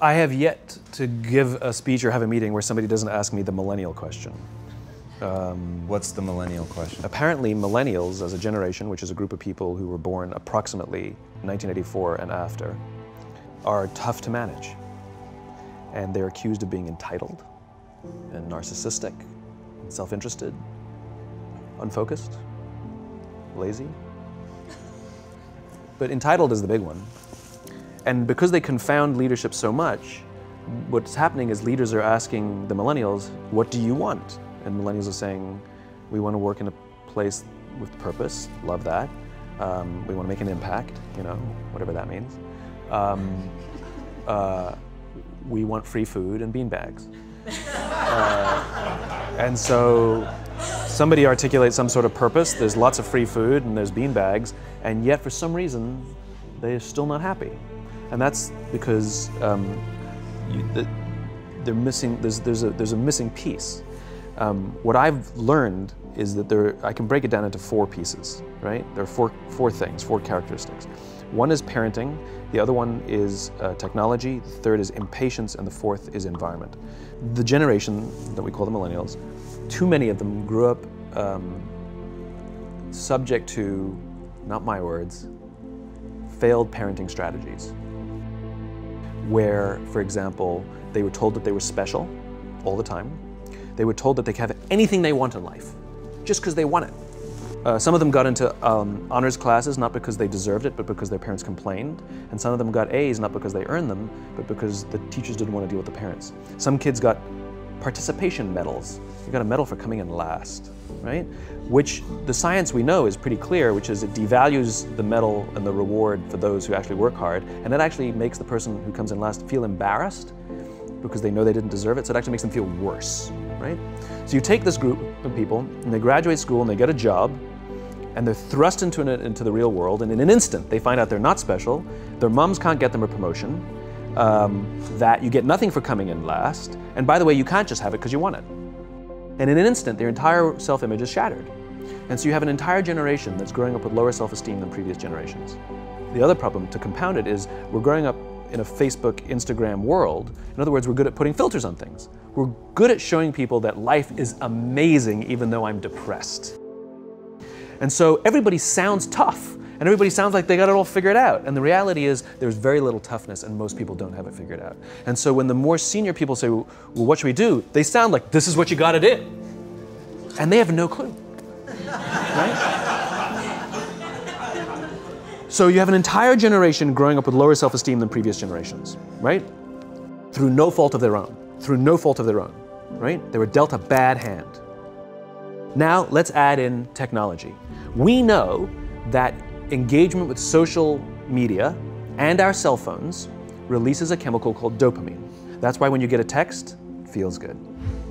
I have yet to give a speech or have a meeting where somebody doesn't ask me the millennial question. What's the millennial question? Apparently millennials as a generation, which is a group of people who were born approximately 1984 and after, are tough to manage. And they're accused of being entitled and narcissistic, and self-interested, unfocused, lazy. But entitled is the big one. And because they confound leadership so much, what's happening is leaders are asking the millennials, what do you want? And millennials are saying, we want to work in a place with purpose, love that. We want to make an impact, you know, whatever that means. We want free food and beanbags. And so somebody articulates some sort of purpose, there's lots of free food and there's beanbags, and yet for some reason, they're still not happy. And that's because they're missing, there's a missing piece. What I've learned is that I can break it down into 4 pieces, right? There are four things, 4 characteristics. One is parenting, the other one is technology, the third is impatience, and the fourth is environment. The generation that we call the millennials, too many of them grew up subject to, not my words, failed parenting strategies. Where, for example, they were told that they were special all the time. They were told that they could have anything they want in life, just because they want it. Some of them got into honors classes, not because they deserved it, but because their parents complained. And some of them got A's, not because they earned them, but because the teachers didn't want to deal with the parents. Some kids got participation medals. You got a medal for coming in last, right? Which the science we know is pretty clear, which is it devalues the medal and the reward for those who actually work hard, and it actually makes the person who comes in last feel embarrassed because they know they didn't deserve it, so it actually makes them feel worse, right? So you take this group of people, and they graduate school, and they get a job, and they're thrust into the real world, and in an instant, they find out they're not special, their moms can't get them a promotion, that you get nothing for coming in last, and by the way, you can't just have it because you want it. And in an instant, their entire self-image is shattered. And so you have an entire generation that's growing up with lower self-esteem than previous generations. The other problem, to compound it, is we're growing up in a Facebook, Instagram world. In other words, we're good at putting filters on things. We're good at showing people that life is amazing even though I'm depressed. And so everybody sounds tough, and everybody sounds like they got it all figured out. And the reality is there's very little toughness, and most people don't have it figured out. And so when the more senior people say, well, what should we do? They sound like, this is what you gotta do. And they have no clue, right? So you have an entire generation growing up with lower self-esteem than previous generations, right? Through no fault of their own, right? They were dealt a bad hand. Now let's add in technology. We know that engagement with social media and our cell phones releases a chemical called dopamine. That's why when you get a text, it feels good,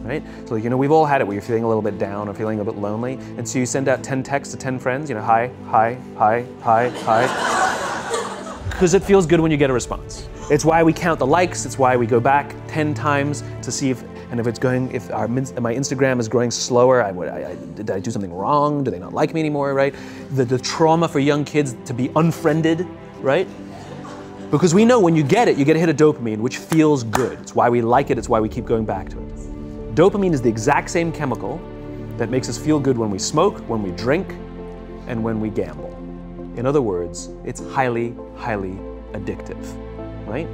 right? So, you know, we've all had it where you're feeling a little bit down or feeling a bit lonely, and so you send out 10 texts to 10 friends, you know, hi, hi, hi, hi, hi, because it feels good when you get a response. It's why we count the likes, it's why we go back 10 times to see if my Instagram is growing slower, did I do something wrong? Do they not like me anymore, right? The trauma for young kids to be unfriended, right? Because we know when you get it, you get a hit of dopamine, which feels good. It's why we like it, it's why we keep going back to it. Dopamine is the exact same chemical that makes us feel good when we smoke, when we drink, and when we gamble. In other words, it's highly, highly addictive, right?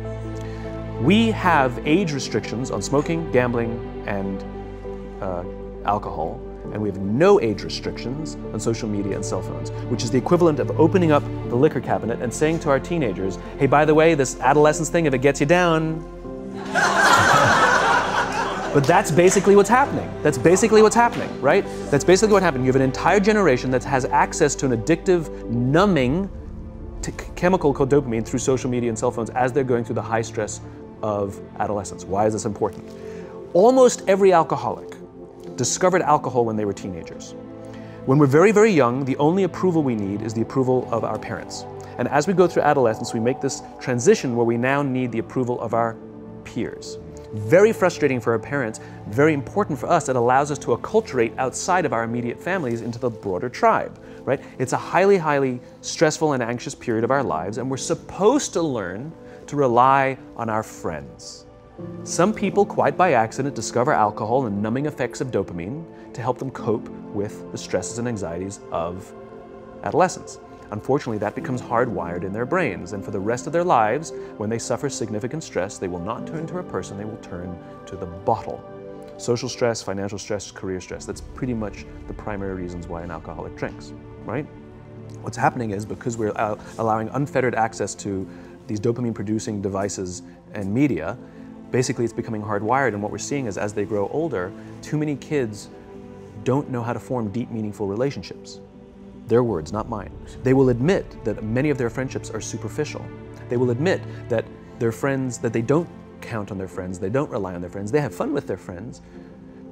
We have age restrictions on smoking, gambling, and alcohol, and we have no age restrictions on social media and cell phones, which is the equivalent of opening up the liquor cabinet and saying to our teenagers, hey, by the way, this adolescence thing, if it gets you down. But that's basically what's happening. That's basically what's happening, right? That's basically what happened. You have an entire generation that has access to an addictive, numbing chemical called dopamine through social media and cell phones as they're going through the high stress of adolescence. Why is this important? Almost every alcoholic discovered alcohol when they were teenagers. When we're very, very young, the only approval we need is the approval of our parents. And as we go through adolescence, we make this transition where we now need the approval of our peers. Very frustrating for our parents, very important for us. It allows us to acculturate outside of our immediate families into the broader tribe, right? It's a highly, highly stressful and anxious period of our lives, and we're supposed to learn to rely on our friends. Some people, quite by accident, discover alcohol and numbing effects of dopamine to help them cope with the stresses and anxieties of adolescence. Unfortunately, that becomes hardwired in their brains, and for the rest of their lives, when they suffer significant stress, they will not turn to a person, they will turn to the bottle. Social stress, financial stress, career stress, that's pretty much the primary reasons why an alcoholic drinks, right? What's happening is, because we're allowing unfettered access to these dopamine-producing devices and media, basically it's becoming hardwired, and what we're seeing is, as they grow older, too many kids don't know how to form deep, meaningful relationships. Their words, not mine. They will admit that many of their friendships are superficial. They will admit that their friends, that they don't count on their friends, they don't rely on their friends, they have fun with their friends,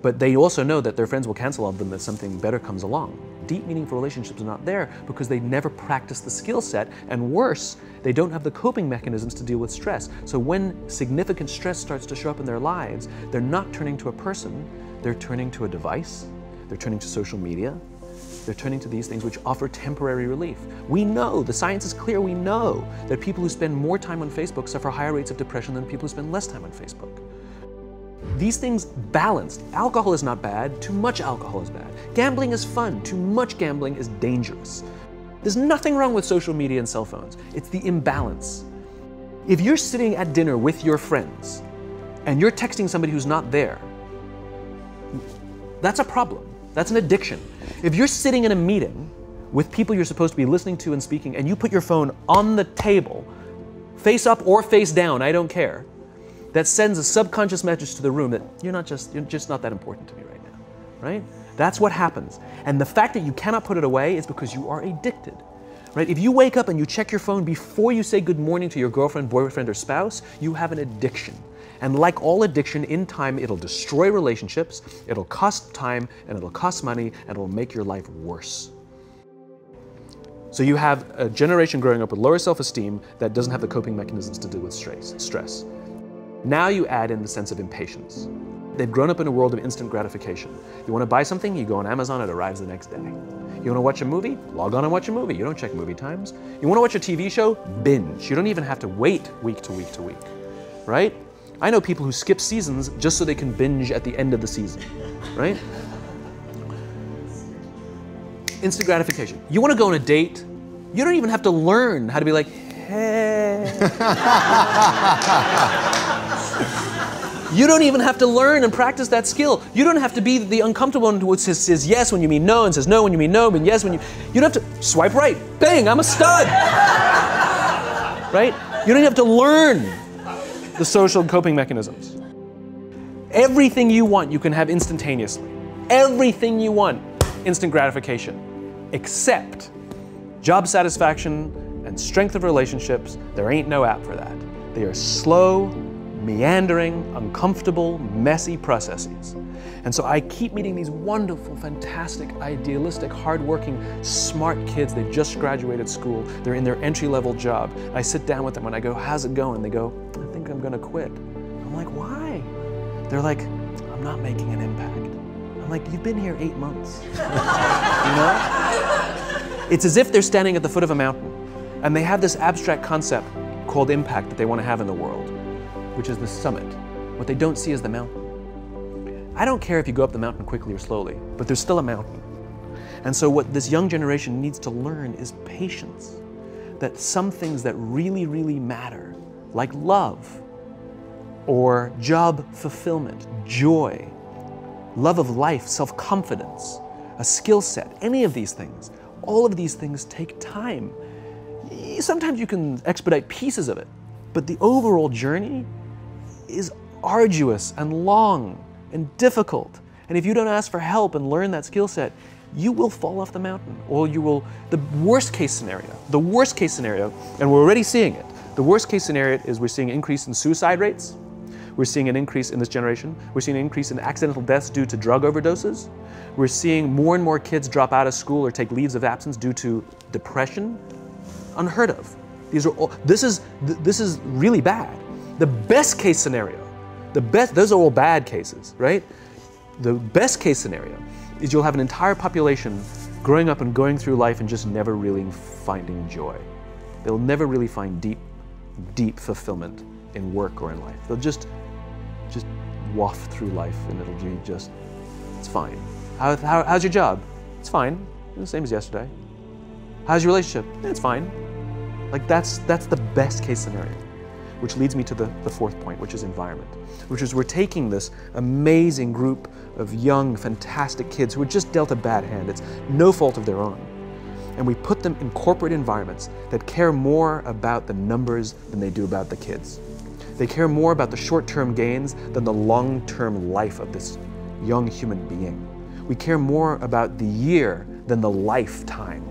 but they also know that their friends will cancel on them if something better comes along. Deep, meaningful relationships are not there because they never practice the skill set, and worse, they don't have the coping mechanisms to deal with stress. So when significant stress starts to show up in their lives, they're not turning to a person, they're turning to a device, they're turning to social media, they're turning to these things which offer temporary relief. We know, the science is clear, we know that people who spend more time on Facebook suffer higher rates of depression than people who spend less time on Facebook. These things balanced. Alcohol is not bad, too much alcohol is bad. Gambling is fun, too much gambling is dangerous. There's nothing wrong with social media and cell phones. It's the imbalance. If you're sitting at dinner with your friends and you're texting somebody who's not there, that's a problem. That's an addiction. If you're sitting in a meeting with people you're supposed to be listening to and speaking, and you put your phone on the table, face up or face down, I don't care, that sends a subconscious message to the room that you're just not that important to me right now, right? That's what happens. And the fact that you cannot put it away is because you are addicted, right? If you wake up and you check your phone before you say good morning to your girlfriend, boyfriend, or spouse, you have an addiction. And like all addiction, in time, it'll destroy relationships, it'll cost time, and it'll cost money, and it'll make your life worse. So you have a generation growing up with lower self-esteem that doesn't have the coping mechanisms to deal with stress. Now you add in the sense of impatience. They've grown up in a world of instant gratification. You want to buy something, you go on Amazon, it arrives the next day. You want to watch a movie? Log on and watch a movie. You don't check movie times. You want to watch a TV show? Binge. You don't even have to wait week to week to week, right? I know people who skip seasons just so they can binge at the end of the season, right? Instant gratification. You want to go on a date? You don't even have to learn how to be like, hey. You don't even have to learn and practice that skill. You don't have to be the uncomfortable one who says yes when you mean no and says no when you mean no, but yes when you don't have to swipe right. Bang, I'm a stud. Right? You don't have to learn the social coping mechanisms. Everything you want, you can have instantaneously. Everything you want, instant gratification, except job satisfaction and strength of relationships. There ain't no app for that. They are slow, meandering, uncomfortable, messy processes. And so I keep meeting these wonderful, fantastic, idealistic, hardworking, smart kids. They've just graduated school. They're in their entry-level job. I sit down with them and I go, how's it going? They go, I think I'm gonna quit. I'm like, why? They're like, I'm not making an impact. I'm like, you've been here 8 months. You know? It's as if they're standing at the foot of a mountain and they have this abstract concept called impact that they want to have in the world, which is the summit. What they don't see is the mountain. I don't care if you go up the mountain quickly or slowly, but there's still a mountain. And so what this young generation needs to learn is patience. That some things that really, really matter, like love, or job fulfillment, joy, love of life, self-confidence, a skill set, any of these things, all of these things take time. Sometimes you can expedite pieces of it, but the overall journey is arduous and long and difficult. And if you don't ask for help and learn that skill set, you will fall off the mountain, or you will, the worst case scenario, and we're already seeing it, the worst case scenario is we're seeing an increase in suicide rates, we're seeing an increase in this generation, we're seeing an increase in accidental deaths due to drug overdoses, we're seeing more and more kids drop out of school or take leaves of absence due to depression. Unheard of. These are all, this is really bad. The best case scenario, those are all bad cases, right? The best case scenario is you'll have an entire population growing up and going through life and just never really finding joy. They'll never really find deep, deep fulfillment in work or in life. They'll just waft through life and it'll be just, it's fine. How's your job? It's fine, the same as yesterday. How's your relationship? It's fine. Like that's the best case scenario. Which leads me to the fourth point, which is environment. Which is we're taking this amazing group of young, fantastic kids who were just dealt a bad hand. It's no fault of their own. And we put them in corporate environments that care more about the numbers than they do about the kids. They care more about the short-term gains than the long-term life of this young human being. We care more about the year than the lifetime,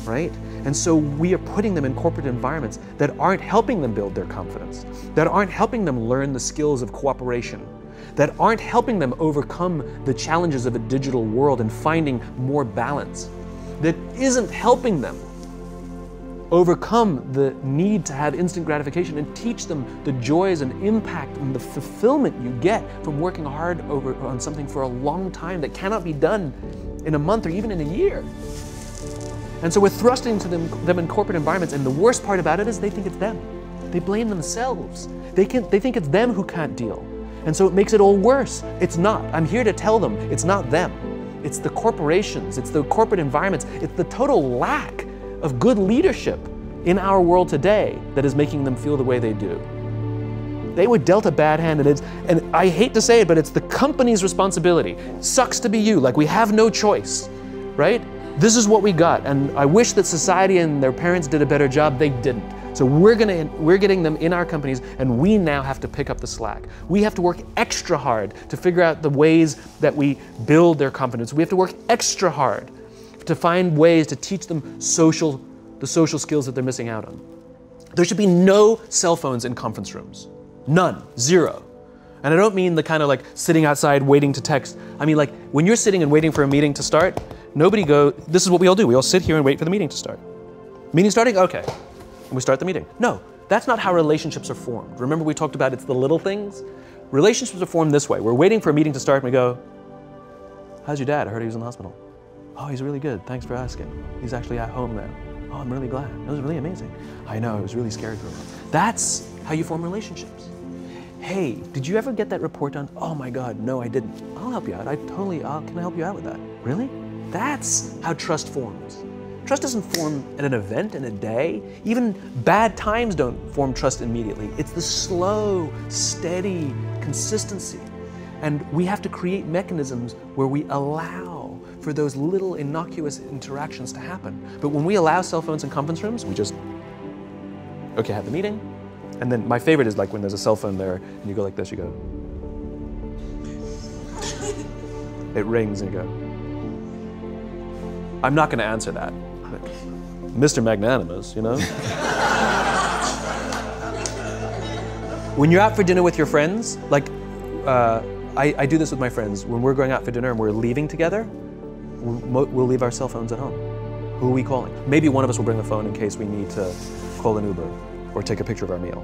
right? And so we are putting them in corporate environments that aren't helping them build their confidence, that aren't helping them learn the skills of cooperation, that aren't helping them overcome the challenges of a digital world and finding more balance, that isn't helping them overcome the need to have instant gratification and teach them the joys and impact and the fulfillment you get from working hard on something for a long time that cannot be done in a month or even in a year. And so we're thrusting to them in corporate environments, and the worst part about it is they think it's them. They blame themselves. They think it's them who can't deal. And so it makes it all worse. It's not. I'm here to tell them it's not them. It's the corporations, it's the corporate environments, it's the total lack of good leadership in our world today that is making them feel the way they do. They were dealt a bad hand, and I hate to say it, but it's the company's responsibility. Sucks to be you, like we have no choice, right? This is what we got, and I wish that society and their parents did a better job. They didn't. So we're getting them in our companies, and we now have to pick up the slack. We have to work extra hard to figure out the ways that we build their confidence. We have to work extra hard to find ways to teach them the social skills that they're missing out on. There should be no cell phones in conference rooms. None, zero. And I don't mean the kind of like sitting outside waiting to text. I mean like when you're sitting and waiting for a meeting to start, this is what we all do. We all sit here and wait for the meeting to start. Meeting starting? Okay. And we start the meeting. No, that's not how relationships are formed. Remember we talked about it's the little things? Relationships are formed this way. We're waiting for a meeting to start and we go, how's your dad? I heard he was in the hospital. Oh, he's really good. Thanks for asking. He's actually at home now. Oh, I'm really glad. It was really amazing. I know, it was really scary for him. That's how you form relationships. Hey, did you ever get that report done? Oh my God, no, I didn't. I'll help you out. Can I help you out with that? Really? That's how trust forms. Trust doesn't form at an event in a day. Even bad times don't form trust immediately. It's the slow, steady consistency. And we have to create mechanisms where we allow for those little innocuous interactions to happen. But when we allow cell phones in conference rooms, we just, okay, have the meeting. And then my favorite is like when there's a cell phone there and you go like this, you go. It rings and you go. I'm not gonna answer that. Mr. Magnanimous, you know? When you're out for dinner with your friends, like I do this with my friends. When we're going out for dinner and we're leaving together, we'll leave our cell phones at home. Who are we calling? Maybe one of us will bring the phone in case we need to call an Uber or take a picture of our meal.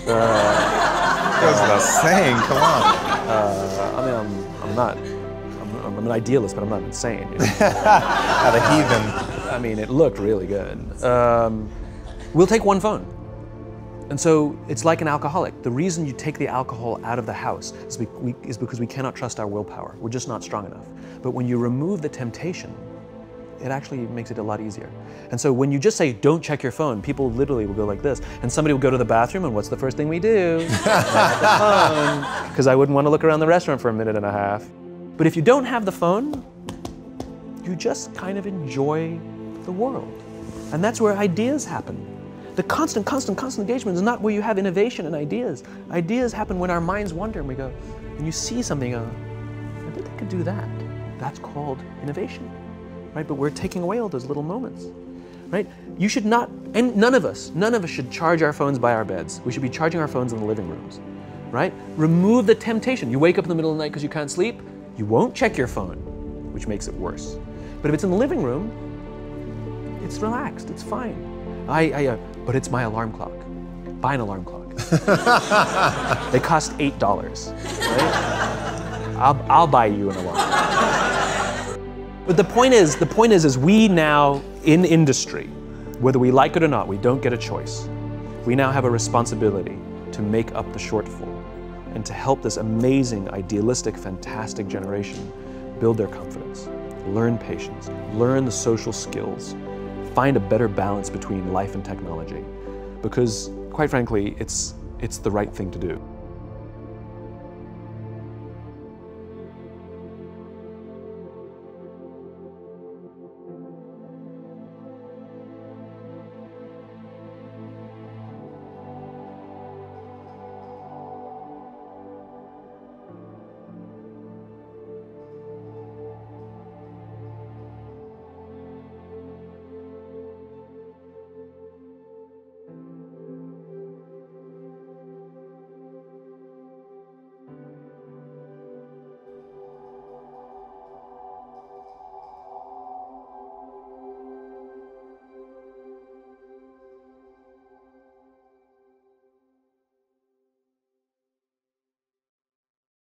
That goes without saying, come on. I mean, I'm an idealist, but I'm not insane. You know? Not a heathen. I mean, it looked really good. We'll take one phone. And so it's like an alcoholic. The reason you take the alcohol out of the house is because we cannot trust our willpower. We're just not strong enough. But when you remove the temptation, it actually makes it a lot easier. And so when you just say, don't check your phone, people literally will go like this. And somebody will go to the bathroom, and what's the first thing we do? Have the phone. Because I wouldn't want to look around the restaurant for a minute and a half. But if you don't have the phone, you just kind of enjoy the world. And that's where ideas happen. The constant engagement is not where you have innovation and ideas. Ideas happen when our minds wander and we go, and you see something, I bet they could do that. That's called innovation, right? But we're taking away all those little moments, right? You should not, and none of us should charge our phones by our beds. We should be charging our phones in the living rooms, right? Remove the temptation. You wake up in the middle of the night because you can't sleep, you won't check your phone, which makes it worse. But if it's in the living room, it's relaxed, it's fine. But it's my alarm clock. Buy an alarm clock. They cost $8, right? I'll buy you an alarm. But the point is we now, in industry, whether we like it or not, we don't get a choice. We now have a responsibility to make up the shortfall and to help this amazing, idealistic, fantastic generation build their confidence, learn patience, learn the social skills, find a better balance between life and technology. Because, quite frankly, it's the right thing to do.